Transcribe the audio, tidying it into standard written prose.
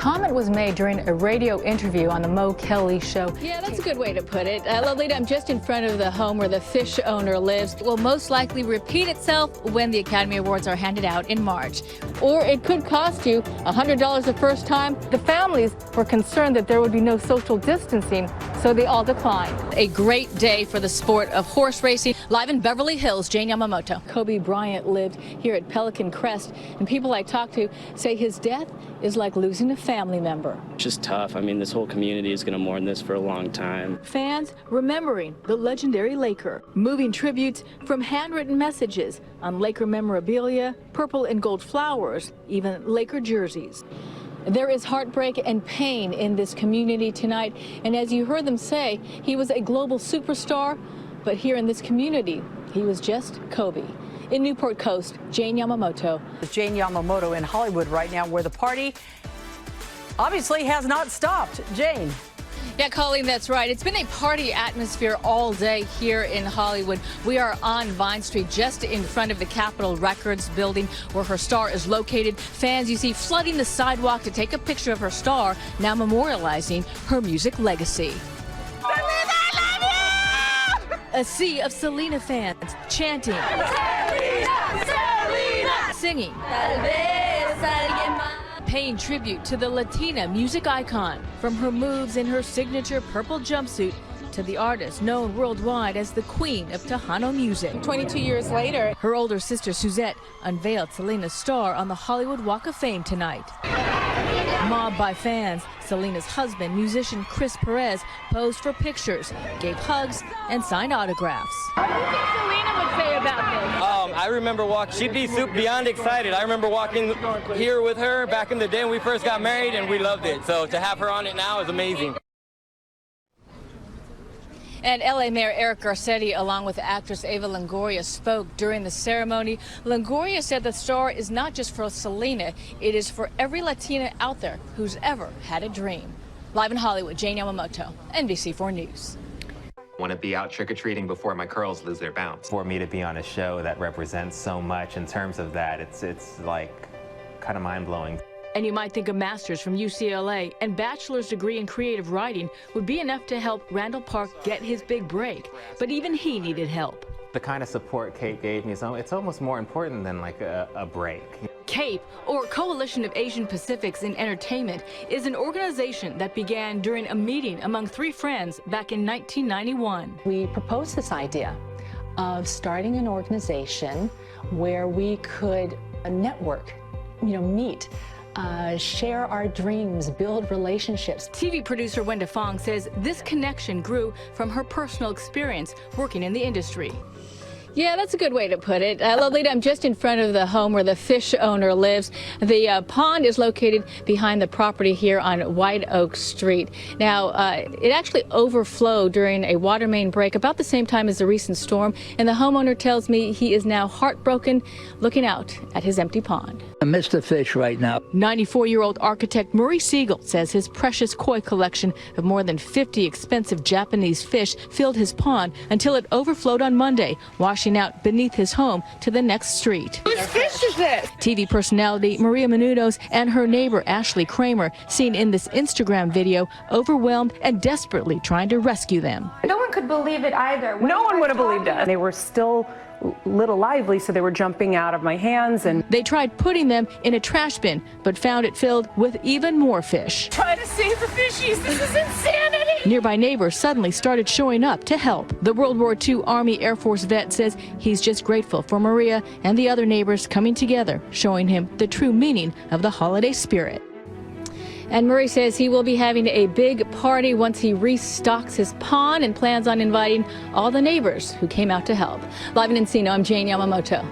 comment was made during a radio interview on the Mo Kelly show. Yeah, that's a good way to put it. Lolita, I'm just in front of the home where the fish owner lives. It will most likely repeat itself when the Academy Awards are handed out in March. Or it could cost you $100 the first time. The families were concerned that there would be no social distancing, so they all declined. A great day for the sport of horse racing. Live in Beverly Hills, Jane Yamamoto. Kobe Bryant lived here at Pelican Crest, and people I talked to say his death is like losing a family member. Just tough. I mean, this whole community is going to mourn this for a long time. Fans remembering the legendary Laker, moving tributes from handwritten messages on Laker memorabilia, purple and gold flowers, even Laker jerseys. There is heartbreak and pain in this community tonight, and as you heard them say, he was a global superstar, but here in this community, he was just Kobe. In Newport Coast, Jane Yamamoto. Jane Yamamoto in Hollywood right now, where the party obviously has not stopped. Jane. Yeah, Colleen, that's right. It's been a party atmosphere all day here in Hollywood. We are on Vine Street, just in front of the Capitol Records building where her star is located. Fans, you see, flooding the sidewalk to take a picture of her star, now memorializing her music legacy. A sea of Selena fans chanting, Selena, Selena, singing, paying tribute to the Latina music icon, from her moves in her signature purple jumpsuit to the artist known worldwide as the Queen of Tejano music. 22 years later, her older sister Suzette unveiled Selena's star on the Hollywood Walk of Fame tonight. Mobbed by fans, Selena's husband, musician Chris Perez, posed for pictures, gave hugs, and signed autographs. What do you think Selena would say about this? I remember she'd be beyond excited. I remember walking here with her back in the day when we first got married, and we loved it. So to have her on it now is amazing. And L.A. Mayor Eric Garcetti, along with actress Eva Longoria, spoke during the ceremony. Longoria said the star is not just for Selena, it is for every Latina out there who's ever had a dream. Live in Hollywood, Jane Yamamoto, NBC4 News. I want to be out trick-or-treating before my curls lose their bounce. For me to be on a show that represents so much in terms of that, it's like kind of mind-blowing. And you might think a master's from UCLA and bachelor's degree in creative writing would be enough to help Randall Park get his big break. But even he needed help. The kind of support Kate gave me, it's almost more important than like a break. CAPE, or Coalition of Asian Pacifics in Entertainment, is an organization that began during a meeting among three friends back in 1991. We proposed this idea of starting an organization where we could network, meet, share our dreams, build relationships. TV producer Wenda Fong says this connection grew from her personal experience working in the industry. Yeah, that's a good way to put it. Lolita, I'm just in front of the home where the fish owner lives. The pond is located behind the property here on White Oak Street. Now, it actually overflowed during a water main break about the same time as the recent storm, and the homeowner tells me he is now heartbroken looking out at his empty pond. I miss the fish right now. 94-year-old architect Murray Siegel says his precious koi collection of more than 50 expensive Japanese fish filled his pond until it overflowed on Monday, washing out beneath his home to the next street. whose fish is this? TV personality Maria Menounos and her neighbor Ashley Kramer, seen in this Instagram video, overwhelmed and desperately trying to rescue them. No one could believe it either. No one would have believed us. They were still a little lively, so they were jumping out of my hands. And they tried putting them in a trash bin, but found it filled with even more fish. Trying to save the fishies. This is insanity. Nearby neighbors suddenly started showing up to help. The World War II Army Air Force vet says he's just grateful for Maria and the other neighbors coming together, showing him the true meaning of the holiday spirit. And Murray says he will be having a big party once he restocks his pond and plans on inviting all the neighbors who came out to help. Live in Encino, I'm Jane Yamamoto.